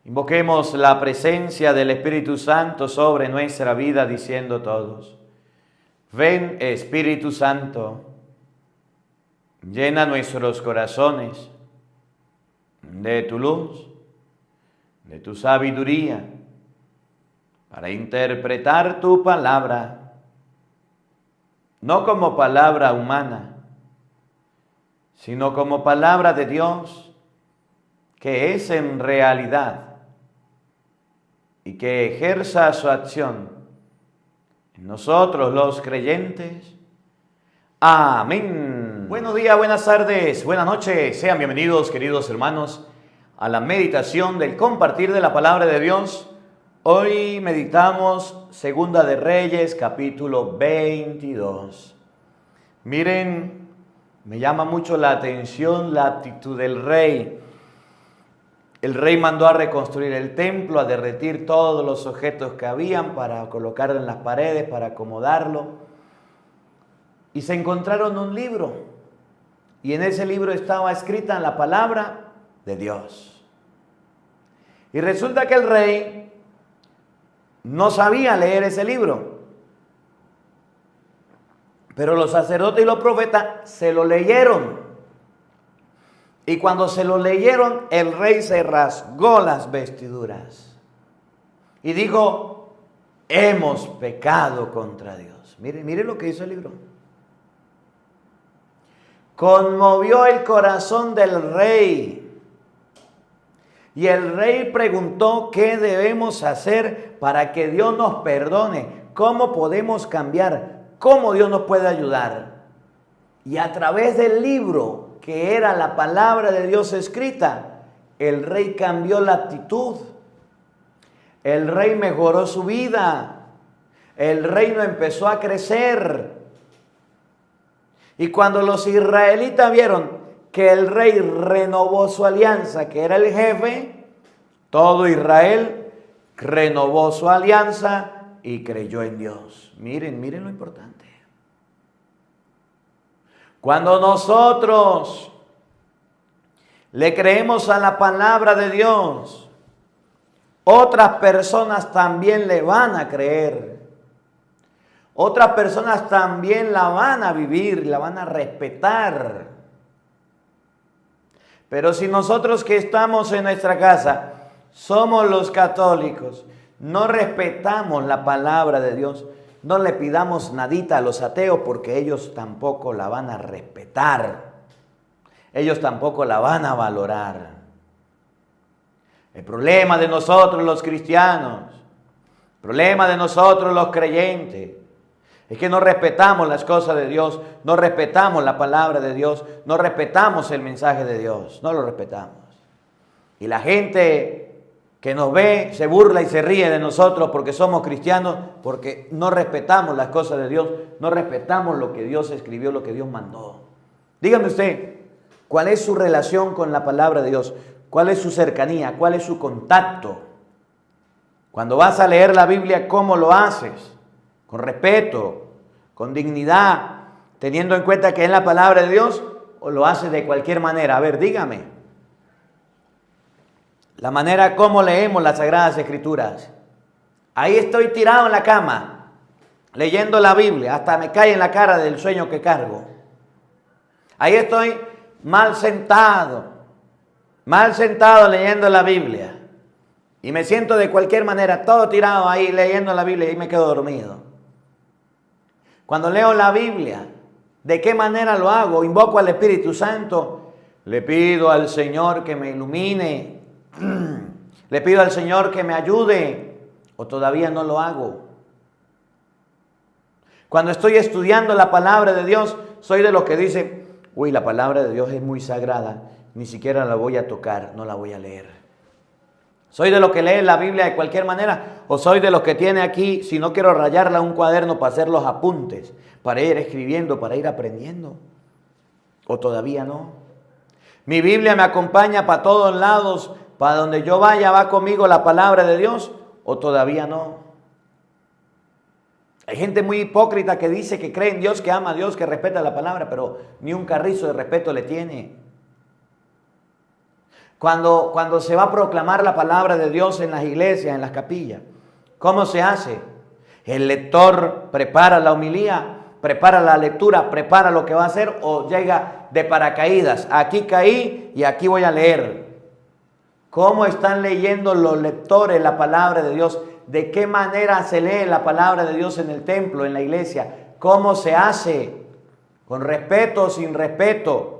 Invoquemos la presencia del Espíritu Santo sobre nuestra vida diciendo todos: ven Espíritu Santo, llena nuestros corazones de tu luz, de tu sabiduría, para interpretar tu palabra, no como palabra humana, sino como palabra de Dios, que es en realidad y que ejerza su acción en nosotros los creyentes. Amén. Buenos días, buenas tardes, buenas noches. Sean bienvenidos, queridos hermanos, a la meditación del compartir de la palabra de Dios. Hoy meditamos Segunda de Reyes, capítulo 22. Miren, me llama mucho la atención la actitud del rey. El rey mandó a reconstruir el templo, a derretir todos los objetos que habían para colocarlo en las paredes, para acomodarlo. Y se encontraron un libro. Y en ese libro estaba escrita la palabra de Dios. Y resulta que el rey no sabía leer ese libro. Pero los sacerdotes y los profetas se lo leyeron. Y cuando se lo leyeron, el rey se rasgó las vestiduras y dijo: hemos pecado contra Dios. Mire lo que hizo el libro. Conmovió el corazón del rey. Y el rey preguntó: ¿qué debemos hacer para que Dios nos perdone? ¿Cómo podemos cambiar? ¿Cómo Dios nos puede ayudar? Y a través del libro, que era la palabra de Dios escrita, el rey cambió la actitud. El rey mejoró su vida. El reino empezó a crecer. Y cuando los israelitas vieron que el rey renovó su alianza, que era el jefe, todo Israel renovó su alianza y creyó en Dios. Miren lo importante. Cuando nosotros le creemos a la palabra de Dios, otras personas también le van a creer. Otras personas también la van a vivir, la van a respetar. Pero si nosotros que estamos en nuestra casa somos los católicos, no respetamos la palabra de Dios, no le pidamos nadita a los ateos porque ellos tampoco la van a respetar. Ellos tampoco la van a valorar. El problema de nosotros los cristianos, el problema de nosotros los creyentes, es que no respetamos las cosas de Dios, no respetamos la palabra de Dios, no respetamos el mensaje de Dios, no lo respetamos. Y la gente que nos ve se burla y se ríe de nosotros porque somos cristianos, porque no respetamos las cosas de Dios, no respetamos lo que Dios escribió, lo que Dios mandó. Dígame usted, ¿cuál es su relación con la palabra de Dios? ¿Cuál es su cercanía? ¿Cuál es su contacto? Cuando vas a leer la Biblia, ¿cómo lo haces? Con respeto, con dignidad, teniendo en cuenta que es la palabra de Dios, o lo haces de cualquier manera. A ver, dígame. La manera como leemos las Sagradas Escrituras. Ahí estoy tirado en la cama, leyendo la Biblia, hasta me cae en la cara del sueño que cargo. Ahí estoy mal sentado leyendo la Biblia. Y me siento de cualquier manera, todo tirado ahí leyendo la Biblia y me quedo dormido. Cuando leo la Biblia, ¿de qué manera lo hago? Invoco al Espíritu Santo, le pido al Señor que me ilumine, le pido al Señor que me ayude, o todavía no lo hago. Cuando estoy estudiando la palabra de Dios, soy de los que dice: uy, la palabra de Dios es muy sagrada, ni siquiera la voy a tocar, no la voy a leer. Soy de los que lee la Biblia de cualquier manera, o soy de los que tiene aquí, si no quiero rayarla, un cuaderno para hacer los apuntes, para ir escribiendo, para ir aprendiendo, o todavía no. Mi Biblia me acompaña para todos lados, para donde yo vaya va conmigo la palabra de Dios, o todavía no. Hay gente muy hipócrita que dice que cree en Dios, que ama a Dios, que respeta la palabra, pero ni un carrizo de respeto le tiene. Cuando se va a proclamar la palabra de Dios en las iglesias, en las capillas, ¿cómo se hace? El lector prepara la homilía, prepara la lectura, prepara lo que va a hacer o llega de paracaídas. Aquí caí y aquí voy a leer. ¿Cómo están leyendo los lectores la palabra de Dios? ¿De qué manera se lee la palabra de Dios en el templo, en la iglesia? ¿Cómo se hace? ¿Con respeto o sin respeto?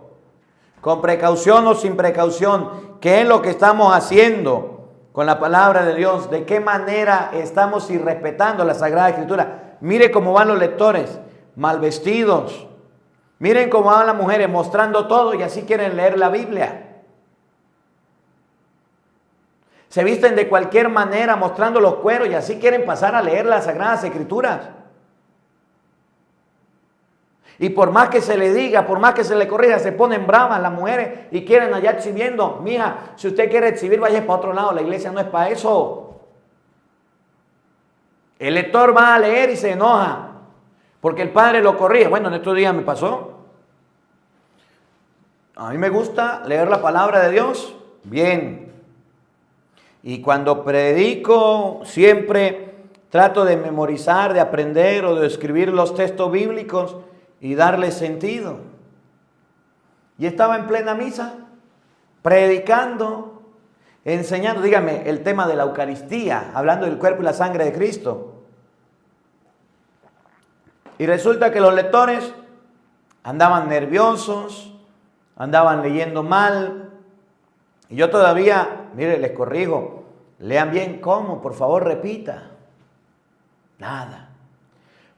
¿Con precaución o sin precaución? ¿Qué es lo que estamos haciendo con la palabra de Dios? ¿De qué manera estamos irrespetando la Sagrada Escritura? Mire cómo van los lectores, mal vestidos. Miren cómo van las mujeres mostrando todo y así quieren leer la Biblia. Se visten de cualquier manera mostrando los cueros y así quieren pasar a leer las Sagradas Escrituras. Y por más que se le diga, por más que se le corrija, se ponen bravas las mujeres y quieren allá exhibiendo. Mija, si usted quiere exhibir, vaya para otro lado, la iglesia no es para eso. El lector va a leer y se enoja porque el padre lo corrige. Bueno, en estos días me pasó. A mí me gusta leer la palabra de Dios, bien. Y cuando predico, siempre trato de memorizar, de aprender o de escribir los textos bíblicos y darle sentido. Y estaba en plena misa, predicando, enseñando, dígame, el tema de la Eucaristía, hablando del cuerpo y la sangre de Cristo. Y resulta que los lectores andaban nerviosos, andaban leyendo mal. Y yo todavía, mire, les corrijo, lean bien cómo, por favor repita. Nada.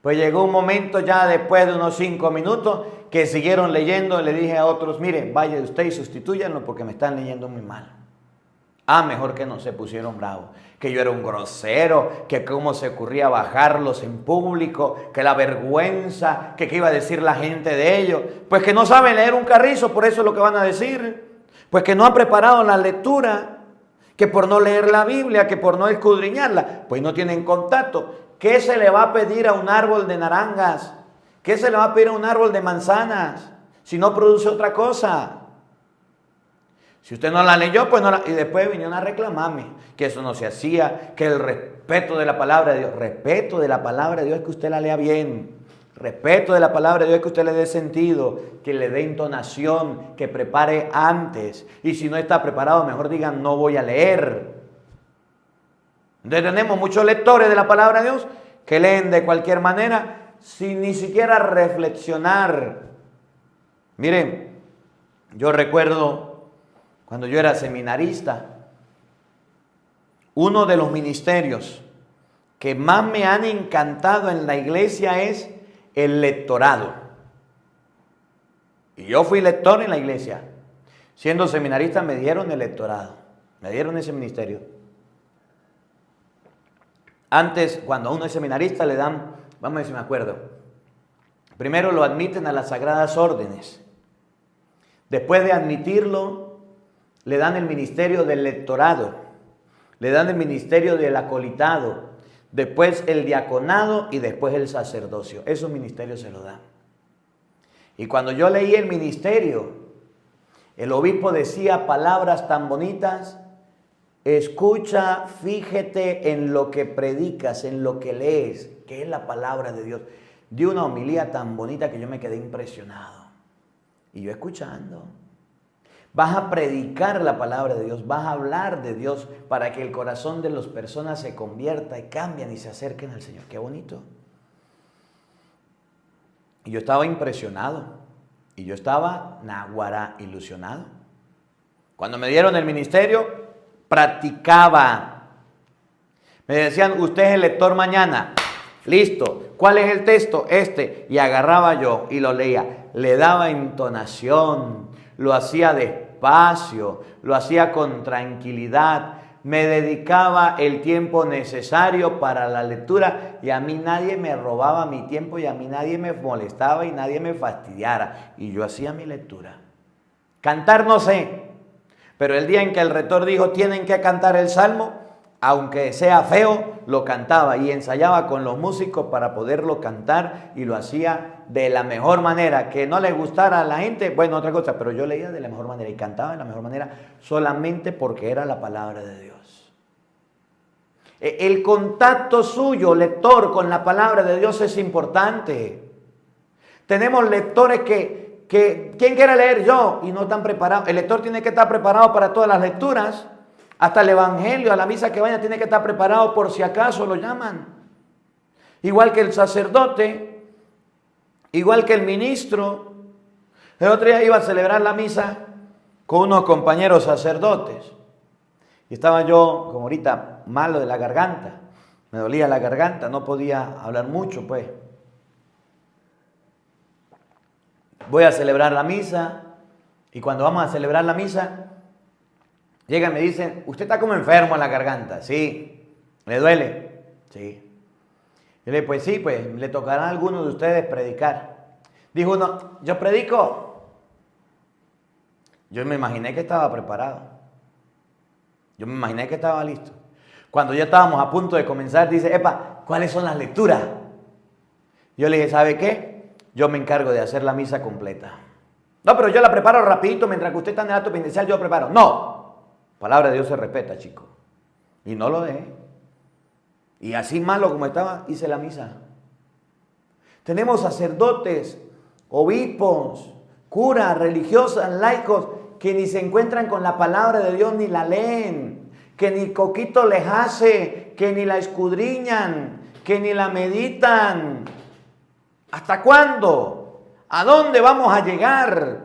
Pues llegó un momento ya después de unos 5 minutos que siguieron leyendo y le dije a otros, mire, vaya usted y sustitúyanlo porque me están leyendo muy mal. Ah, mejor que no se pusieron bravos, que yo era un grosero, que cómo se ocurría bajarlos en público, que la vergüenza, que qué iba a decir la gente de ellos. Pues que no saben leer un carrizo, por eso es lo que van a decir. Pues que no han preparado la lectura, que por no leer la Biblia, que por no escudriñarla, pues no tienen contacto. ¿Qué se le va a pedir a un árbol de naranjas? ¿Qué se le va a pedir a un árbol de manzanas si no produce otra cosa? Si usted no la leyó, pues no la... Y después vinieron a reclamarme que eso no se hacía, que el respeto de la palabra de Dios. Respeto de la palabra de Dios es que usted la lea bien. Respeto de la palabra de Dios es que usted le dé sentido, que le dé entonación, que prepare antes. Y si no está preparado, mejor digan, no voy a leer. Entonces tenemos muchos lectores de la palabra de Dios que leen de cualquier manera sin ni siquiera reflexionar. Miren, yo recuerdo cuando yo era seminarista, uno de los ministerios que más me han encantado en la iglesia es el lectorado. Y yo fui lector en la iglesia. Siendo seminarista me dieron el lectorado, me dieron ese ministerio. Antes, cuando uno es seminarista, le dan, vamos a ver si me acuerdo, primero lo admiten a las sagradas órdenes. Después de admitirlo, le dan el ministerio del lectorado, le dan el ministerio del acolitado, después el diaconado y después el sacerdocio. Esos ministerios se lo dan. Y cuando yo leí el ministerio, el obispo decía palabras tan bonitas. Escucha, fíjate en lo que predicas, en lo que lees, que es la palabra de Dios. Dio una homilía tan bonita que yo me quedé impresionado. Y yo escuchando. Vas a predicar la palabra de Dios, vas a hablar de Dios para que el corazón de las personas se convierta y cambien y se acerquen al Señor. Qué bonito. Y yo estaba impresionado. Y yo estaba náguara ilusionado. Cuando me dieron el ministerio, practicaba. Me decían, usted es el lector mañana. Listo. ¿Cuál es el texto? Este. Y agarraba yo y lo leía. Le daba entonación. Lo hacía despacio. Lo hacía con tranquilidad. Me dedicaba el tiempo necesario para la lectura. Y a mí nadie me robaba mi tiempo. Y a mí nadie me molestaba y nadie me fastidiara. Y yo hacía mi lectura. Cantar no sé. Pero el día en que el rector dijo, tienen que cantar el salmo, aunque sea feo, lo cantaba y ensayaba con los músicos para poderlo cantar y lo hacía de la mejor manera. Que no le gustara a la gente, bueno, otra cosa, pero yo leía de la mejor manera y cantaba de la mejor manera solamente porque era la palabra de Dios. El contacto suyo, lector, con la palabra de Dios es importante. Tenemos lectores que ¿quién quiere leer? Yo, y no están preparados. El lector tiene que estar preparado para todas las lecturas. Hasta el evangelio, a la misa que vaya, tiene que estar preparado por si acaso lo llaman. Igual que el sacerdote, igual que el ministro. El otro día iba a celebrar la misa con unos compañeros sacerdotes. Y estaba yo, como ahorita, malo de la garganta. Me dolía la garganta, no podía hablar mucho, pues. Voy a celebrar la misa y cuando vamos a celebrar la misa, llegan y me dicen, usted está como enfermo en la garganta. Sí. ¿Le duele? Sí. Yo le dije, pues sí, pues le tocará a alguno de ustedes predicar. Dijo uno, yo predico. Yo me imaginé que estaba preparado. Yo me imaginé que estaba listo. Cuando ya estábamos a punto de comenzar, dice, epa, ¿cuáles son las lecturas? Yo le dije, ¿sabe qué? Yo me encargo de hacer la misa completa. No, pero yo la preparo rapidito, mientras que usted está en el acto penitencial, yo preparo. No. Palabra de Dios se respeta, chico. Y no lo dejé. Y así malo como estaba, hice la misa. Tenemos sacerdotes, obispos, curas, religiosas, laicos, que ni se encuentran con la palabra de Dios ni la leen, que ni coquito les hace, que ni la escudriñan, que ni la meditan. ¿Hasta cuándo? ¿A dónde vamos a llegar?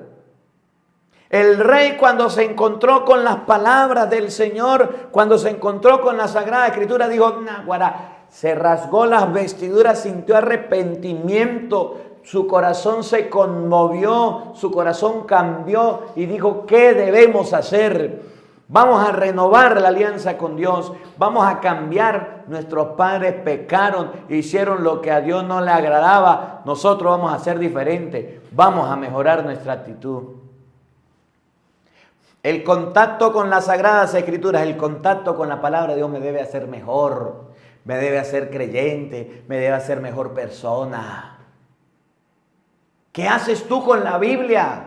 El rey, cuando se encontró con las palabras del Señor, cuando se encontró con la Sagrada Escritura, dijo, Naguará, se rasgó las vestiduras, sintió arrepentimiento, su corazón se conmovió, su corazón cambió y dijo, ¿qué debemos hacer? Vamos a renovar la alianza con Dios, vamos a cambiar. Nuestros padres pecaron, hicieron lo que a Dios no le agradaba, nosotros vamos a ser diferentes, vamos a mejorar nuestra actitud. El contacto con las Sagradas Escrituras, el contacto con la palabra de Dios me debe hacer mejor, me debe hacer creyente, me debe hacer mejor persona. ¿Qué haces tú con la Biblia?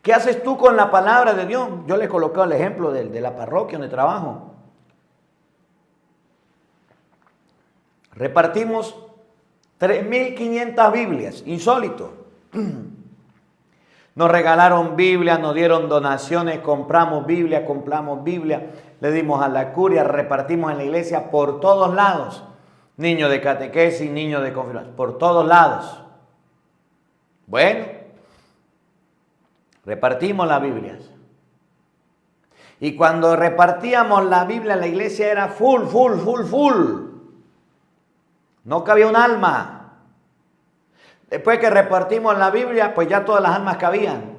¿Qué haces tú con la palabra de Dios? Yo les coloqué el ejemplo de la parroquia donde trabajo. Repartimos 3.500 Biblias, insólito. Nos regalaron Biblia, nos dieron donaciones, compramos Biblia, le dimos a la curia, repartimos en la iglesia por todos lados. Niños de catequesis, niños de confirmación, por todos lados. Bueno, repartimos las Biblias. Y cuando repartíamos la Biblia, la iglesia era full. No cabía un alma. Después que repartimos la Biblia, pues ya todas las almas cabían.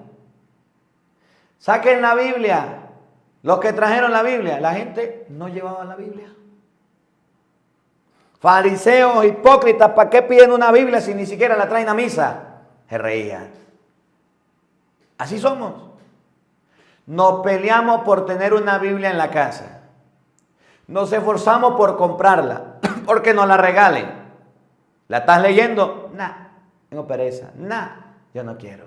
Saquen la Biblia. Los que trajeron la Biblia, la gente no llevaba la Biblia. Fariseos, hipócritas, ¿para qué piden una Biblia si ni siquiera la traen a misa? Se reían. Así somos. Nos peleamos por tener una Biblia en la casa. Nos esforzamos por comprarla, porque nos la regalen. ¿La estás leyendo? Nah. Tengo pereza. Yo no quiero.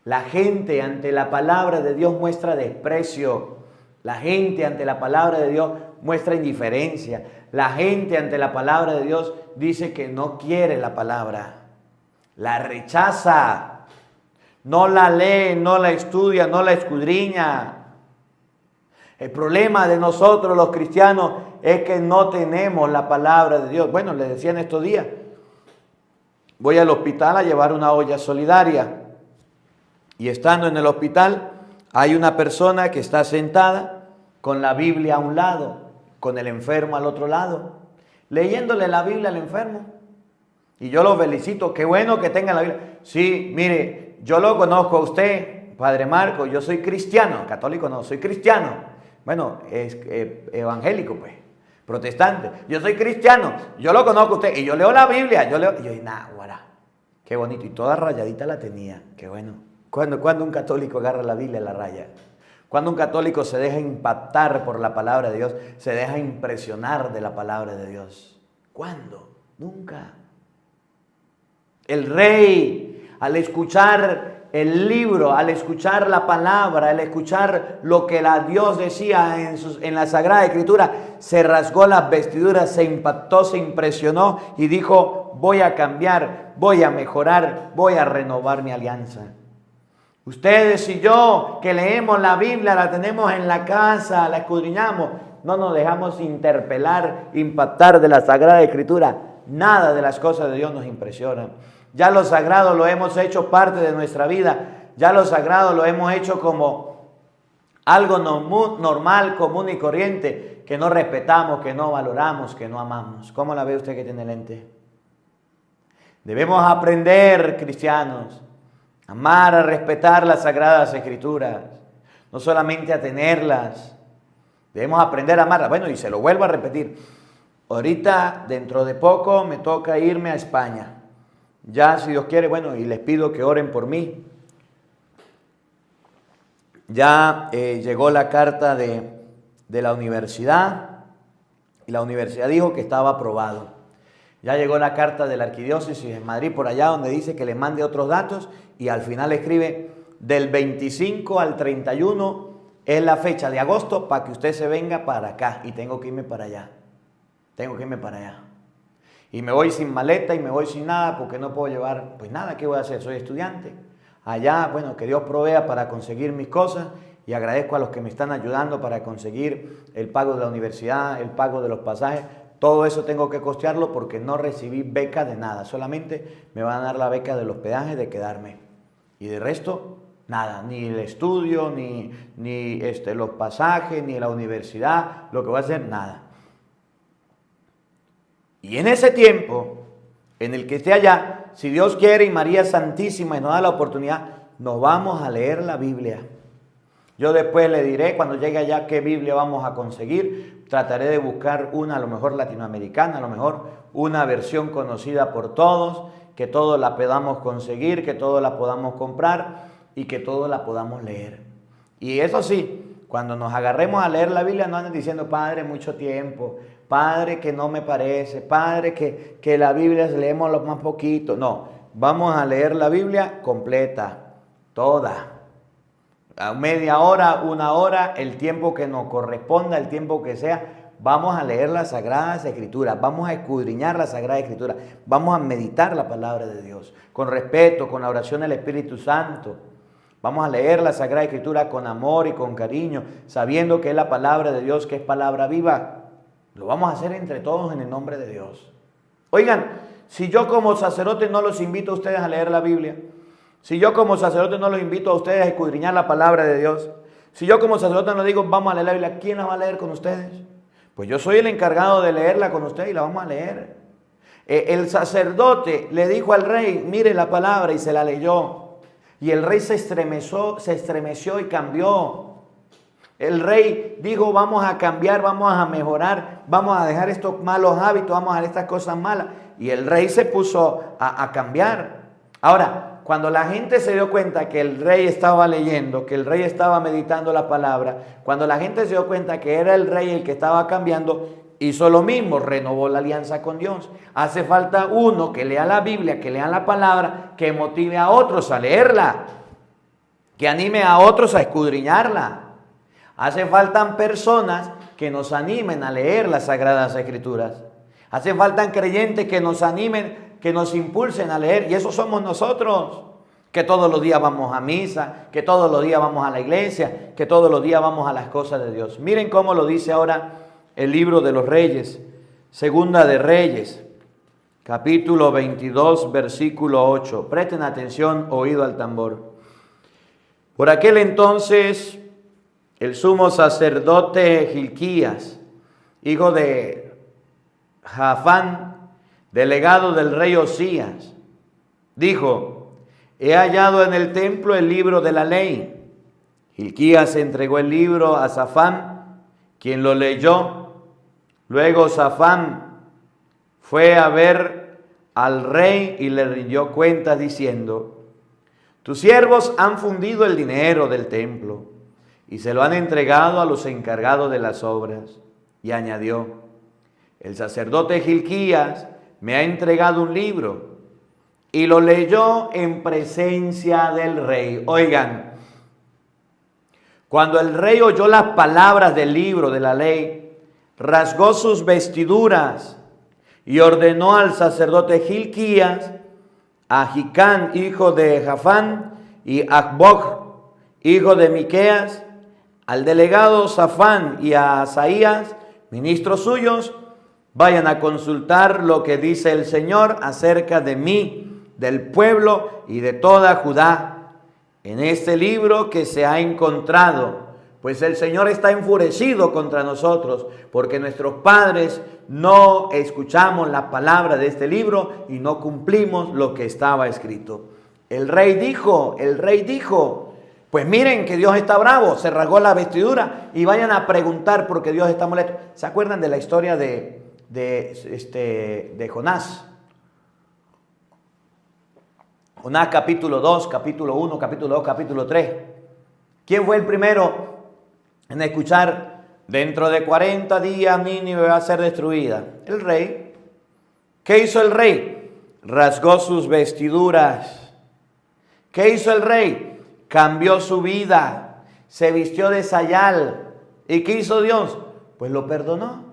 La gente ante la palabra de Dios muestra desprecio. La gente ante la palabra de Dios muestra indiferencia. La gente ante la palabra de Dios dice que no quiere la palabra. La rechaza. No la lee, no la estudia, no la escudriña. El problema de nosotros los cristianos es que no tenemos la palabra de Dios. Bueno, les decía en estos días. Voy al hospital a llevar una olla solidaria y estando en el hospital hay una persona que está sentada con la Biblia a un lado, con el enfermo al otro lado, leyéndole la Biblia al enfermo. Y yo lo felicito, qué bueno que tenga la Biblia. Sí, mire, yo lo conozco a usted, Padre Marco, yo soy cristiano, católico no, soy cristiano. Bueno, es evangélico pues. Protestante, yo soy cristiano, yo lo conozco a usted y yo leo la Biblia, y yo dije, guará, qué bonito, y toda rayadita la tenía, qué bueno. ¿Cuándo un católico agarra la Biblia y la raya? Cuando un católico se deja impactar por la palabra de Dios, se deja impresionar de la palabra de Dios. ¿Cuándo? Nunca. El rey, al escuchar el libro, al escuchar la palabra, al escuchar lo que Dios decía en la Sagrada Escritura, se rasgó las vestiduras, se impactó, se impresionó y dijo: voy a cambiar, voy a mejorar, voy a renovar mi alianza. Ustedes y yo que leemos la Biblia, la tenemos en la casa, la escudriñamos, no nos dejamos interpelar, impactar de la Sagrada Escritura. Nada de las cosas de Dios nos impresiona. Ya lo sagrado lo hemos hecho parte de nuestra vida. Ya lo sagrado lo hemos hecho como algo normal, común y corriente, que no respetamos, que no valoramos, que no amamos. ¿Cómo la ve usted que tiene lente? Debemos aprender, cristianos, a amar, a respetar las Sagradas Escrituras. No solamente a tenerlas. Debemos aprender a amarlas. Bueno, y se lo vuelvo a repetir. Ahorita, dentro de poco, me toca irme a España. Ya, si Dios quiere, bueno, y les pido que oren por mí. Ya llegó la carta de la universidad y la universidad dijo que estaba aprobado. Ya llegó la carta de la Arquidiócesis de Madrid por allá donde dice que le mande otros datos y al final escribe del 25 al 31 es la fecha de agosto para que usted se venga para acá y tengo que irme para allá. Tengo que irme para allá. Y me voy sin maleta y me voy sin nada porque no puedo llevar, pues nada, ¿qué voy a hacer? Soy estudiante. Allá, bueno, que Dios provea para conseguir mis cosas y agradezco a los que me están ayudando para conseguir el pago de la universidad, el pago de los pasajes. Todo eso tengo que costearlo porque no recibí beca de nada. Solamente me van a dar la beca del hospedaje, de quedarme. Y de resto, nada. Ni el estudio, ni los pasajes, ni la universidad, lo que voy a hacer, nada. Y en ese tiempo, en el que esté allá, si Dios quiere y María Santísima y nos da la oportunidad, nos vamos a leer la Biblia. Yo después le diré cuando llegue allá qué Biblia vamos a conseguir. Trataré de buscar una, a lo mejor latinoamericana, a lo mejor una versión conocida por todos, que todos la podamos conseguir, que todos la podamos comprar y que todos la podamos leer. Y eso sí, cuando nos agarremos a leer la Biblia, no anden diciendo: Padre, mucho tiempo, Padre, que no me parece, Padre, que la Biblia leemos lo más poquito. No, vamos a leer la Biblia completa, toda. A media hora, una hora, el tiempo que nos corresponda, el tiempo que sea, vamos a leer las Sagradas Escrituras, vamos a escudriñar las Sagradas Escrituras, vamos a meditar la palabra de Dios, con respeto, con la oración del Espíritu Santo. Vamos a leer la Sagrada Escritura con amor y con cariño, sabiendo que es la palabra de Dios, que es palabra viva. Lo vamos a hacer entre todos en el nombre de Dios. Oigan, si yo como sacerdote no los invito a ustedes a leer la Biblia, si yo como sacerdote no los invito a ustedes a escudriñar la palabra de Dios, si yo como sacerdote no les digo: vamos a leer la Biblia, ¿quién la va a leer con ustedes? Pues yo soy el encargado de leerla con ustedes y la vamos a leer. El sacerdote le dijo al rey: mire la palabra, y se la leyó. Y el rey se estremeció y cambió. El rey dijo: vamos a cambiar, vamos a mejorar, vamos a dejar estos malos hábitos, vamos a dejar estas cosas malas. Y el rey se puso a cambiar. Ahora, cuando la gente se dio cuenta que el rey estaba leyendo, que el rey estaba meditando la palabra, cuando la gente se dio cuenta que era el rey el que estaba cambiando, hizo lo mismo, renovó la alianza con Dios. Hace falta uno que lea la Biblia, que lea la palabra, que motive a otros a leerla, que anime a otros a escudriñarla. Hace falta personas que nos animen a leer las Sagradas Escrituras. Hace falta creyentes que nos animen, que nos impulsen a leer, y eso somos nosotros, que todos los días vamos a misa, que todos los días vamos a la iglesia, que todos los días vamos a las cosas de Dios. Miren cómo lo dice ahora el libro de los Reyes, Segunda de Reyes, capítulo 22, versículo 8. Presten atención, oído al tambor. Por aquel entonces, el sumo sacerdote Gilquías, hijo de Jafán, delegado del rey Osías, dijo: he hallado en el templo el libro de la ley. Gilquías entregó el libro a Safán, quien lo leyó. Luego Safán fue a ver al rey y le rindió cuentas diciendo: tus siervos han fundido el dinero del templo y se lo han entregado a los encargados de las obras. Y añadió: el sacerdote Hilquías me ha entregado un libro, y lo leyó en presencia del rey. Oigan, cuando el rey oyó las palabras del libro de la ley, rasgó sus vestiduras y ordenó al sacerdote Hilquías, a Hicán, hijo de Jafán, y a Acbor, hijo de Miqueas, al delegado Safán y a Asaías, ministros suyos: vayan a consultar lo que dice el Señor acerca de mí, del pueblo y de toda Judá, en este libro que se ha encontrado, pues el Señor está enfurecido contra nosotros, porque nuestros padres no escuchamos la palabra de este libro y no cumplimos lo que estaba escrito. El rey dijo, pues miren que Dios está bravo, se rasgó la vestidura y vayan a preguntar porque Dios está molesto. ¿Se acuerdan de la historia de Jonás? Jonás capítulo 2, capítulo 1, capítulo 2, capítulo 3. ¿Quién fue el primero en escuchar: dentro de 40 días Nínive va a ser destruida? El rey. ¿Qué hizo el rey? Rasgó sus vestiduras. ¿Qué hizo el rey? Cambió su vida, se vistió de sayal. ¿Y qué hizo Dios? Pues lo perdonó.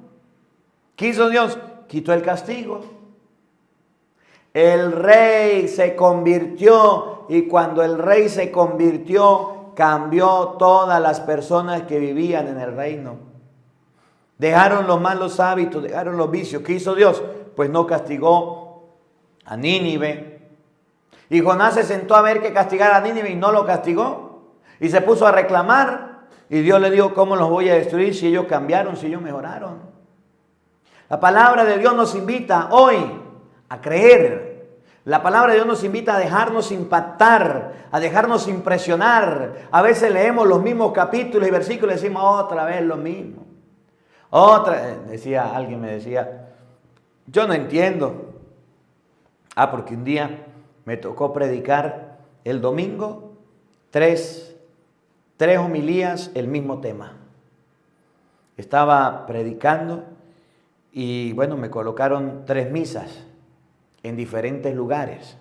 ¿Qué hizo Dios? Quitó el castigo. El rey se convirtió, y cuando el rey se convirtió, cambió todas las personas que vivían en el reino. Dejaron los malos hábitos, dejaron los vicios. ¿Qué hizo Dios? Pues no castigó a Nínive. Y Jonás se sentó a ver que castigara a Nínive y no lo castigó. Y se puso a reclamar. Y Dios le dijo: ¿cómo los voy a destruir si ellos cambiaron, si ellos mejoraron? La palabra de Dios nos invita hoy a creer. La palabra de Dios nos invita a dejarnos impactar, a dejarnos impresionar. A veces leemos los mismos capítulos y versículos y decimos otra vez lo mismo. Alguien me decía, yo no entiendo. Porque un día me tocó predicar el domingo tres homilías, el mismo tema. Estaba predicando y bueno, me colocaron 3 misas en diferentes lugares.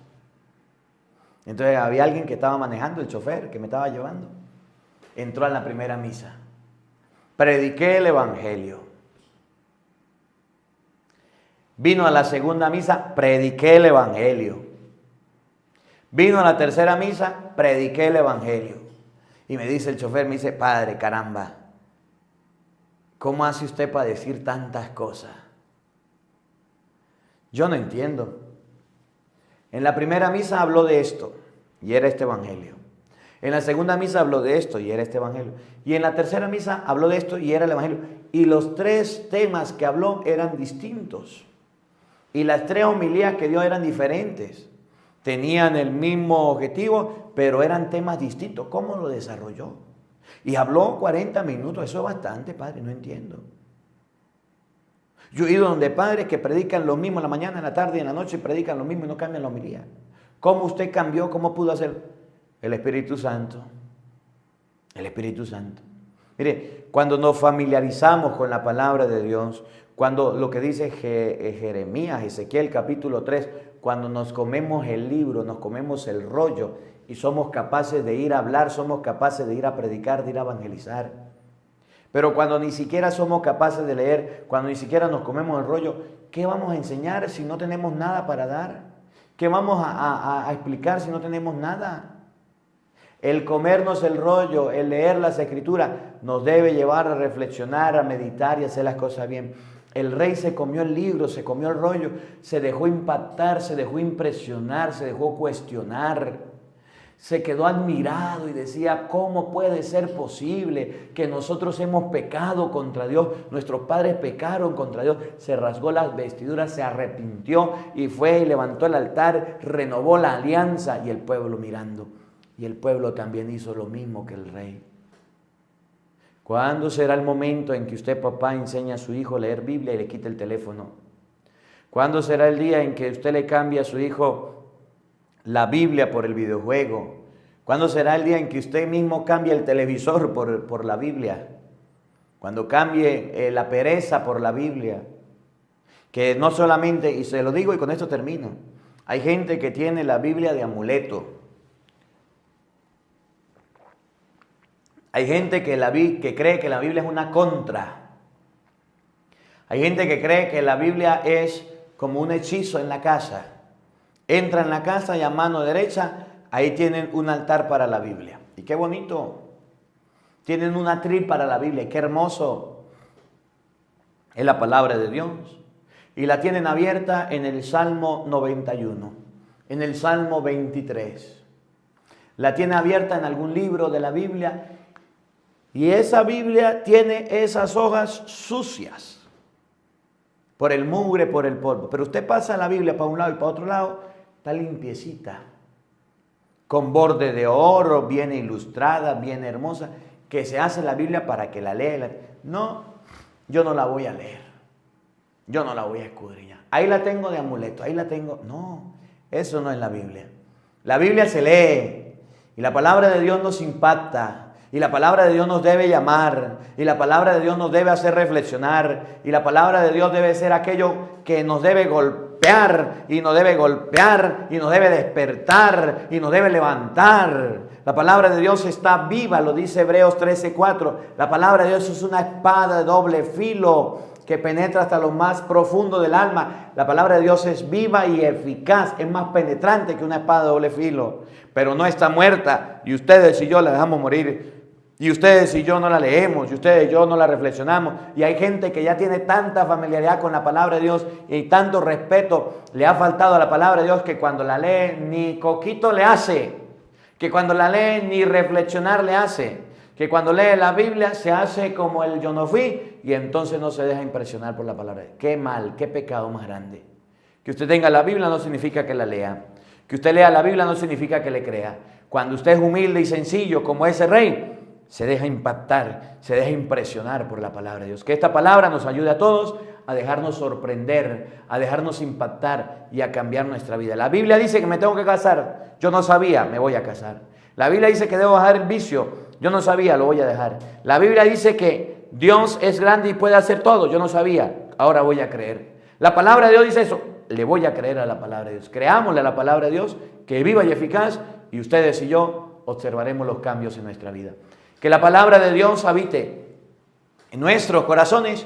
Entonces había alguien que estaba manejando, el chofer que me estaba llevando. Entró a la primera misa. Prediqué el evangelio. Vino a la segunda misa, prediqué el evangelio. Vino a la tercera misa, prediqué el evangelio. Y me dice el chofer, me dice: padre, caramba, ¿cómo hace usted para decir tantas cosas? Yo no entiendo. En la primera misa habló de esto y era este evangelio. En la segunda misa habló de esto y era este evangelio. Y en la tercera misa habló de esto y era el evangelio. Y los 3 temas que habló eran distintos. Y las 3 homilías que dio eran diferentes. Tenían el mismo objetivo, pero eran temas distintos. ¿Cómo lo desarrolló? Y habló 40 minutos. Eso es bastante, padre, no entiendo. Yo he ido donde padres que predican lo mismo en la mañana, en la tarde y en la noche, predican lo mismo y no cambian la homilía. ¿Cómo usted cambió? ¿Cómo pudo hacer? El Espíritu Santo. El Espíritu Santo. Mire, cuando nos familiarizamos con la palabra de Dios, cuando lo que dice Jeremías, Ezequiel capítulo 3, cuando nos comemos el libro, nos comemos el rollo y somos capaces de ir a hablar, somos capaces de ir a predicar, de ir a evangelizar. Pero cuando ni siquiera somos capaces de leer, cuando ni siquiera nos comemos el rollo, ¿qué vamos a enseñar si no tenemos nada para dar? ¿Qué vamos a explicar si no tenemos nada? El comernos el rollo, el leer las escrituras, nos debe llevar a reflexionar, a meditar y hacer las cosas bien. El rey se comió el libro, se comió el rollo, se dejó impactar, se dejó impresionar, se dejó cuestionar. Se quedó admirado y decía: ¿cómo puede ser posible que nosotros hemos pecado contra Dios? Nuestros padres pecaron contra Dios. Se rasgó las vestiduras, se arrepintió y fue y levantó el altar, renovó la alianza, y el pueblo mirando. Y el pueblo también hizo lo mismo que el rey. ¿Cuándo será el momento en que usted, papá, enseña a su hijo a leer Biblia y le quita el teléfono? ¿Cuándo será el día en que usted le cambie a su hijo la Biblia por el videojuego? ¿Cuándo será el día en que usted mismo cambie el televisor por la Biblia? Cuando cambie la pereza por la Biblia. Que no solamente, y se lo digo y con esto termino, hay gente que tiene la Biblia de amuleto. Hay gente que cree que la Biblia es una contra. Hay gente que cree que la Biblia es como un hechizo en la casa. Entra en la casa y a mano derecha, ahí tienen un altar para la Biblia. Y qué bonito. Tienen un atril para la Biblia. Qué hermoso. Es la palabra de Dios. Y la tienen abierta en el Salmo 91, en el Salmo 23. La tiene abierta en algún libro de la Biblia. Y esa Biblia tiene esas hojas sucias. Por el mugre, por el polvo. Pero usted pasa la Biblia para un lado y para otro lado, está limpiecita. Con borde de oro, bien ilustrada, bien hermosa. Que se hace la Biblia para que la lea. No, yo no la voy a leer. Yo no la voy a escudriñar. Ahí la tengo de amuleto, ahí la tengo. No, eso no es la Biblia. La Biblia se lee y la palabra de Dios nos impacta y la palabra de Dios nos debe llamar y la palabra de Dios nos debe hacer reflexionar y la palabra de Dios debe ser aquello que nos debe golpear y nos debe golpear y nos debe despertar y nos debe levantar. La palabra de Dios está viva, lo dice Hebreos 13:4. La palabra de Dios es una espada de doble filo que penetra hasta lo más profundo del alma. La palabra de Dios es viva y eficaz, es más penetrante que una espada de doble filo, pero no está muerta y ustedes y yo la dejamos morir y ustedes y yo no la leemos y ustedes y yo no la reflexionamos y hay gente que ya tiene tanta familiaridad con la palabra de Dios y tanto respeto le ha faltado a la palabra de Dios que cuando la lee ni coquito le hace, que cuando la lee ni reflexionar le hace, que cuando lee la Biblia se hace como el yo no fui y entonces no se deja impresionar por la palabra. Qué mal, qué pecado más grande. Que usted tenga la Biblia no significa que la lea. Que usted lea la Biblia no significa que le crea. Cuando usted es humilde y sencillo como ese rey, se deja impactar, se deja impresionar por la palabra de Dios. Que esta palabra nos ayude a todos a dejarnos sorprender, a dejarnos impactar y a cambiar nuestra vida. La Biblia dice que me tengo que casar. Yo no sabía, me voy a casar. La Biblia dice que debo dejar el vicio. Yo no sabía, lo voy a dejar. La Biblia dice que Dios es grande y puede hacer todo. Yo no sabía, ahora voy a creer. La palabra de Dios dice eso. Le voy a creer a la palabra de Dios. Creámosle a la palabra de Dios, que es viva y eficaz, y ustedes y yo observaremos los cambios en nuestra vida. Que la palabra de Dios habite en nuestros corazones.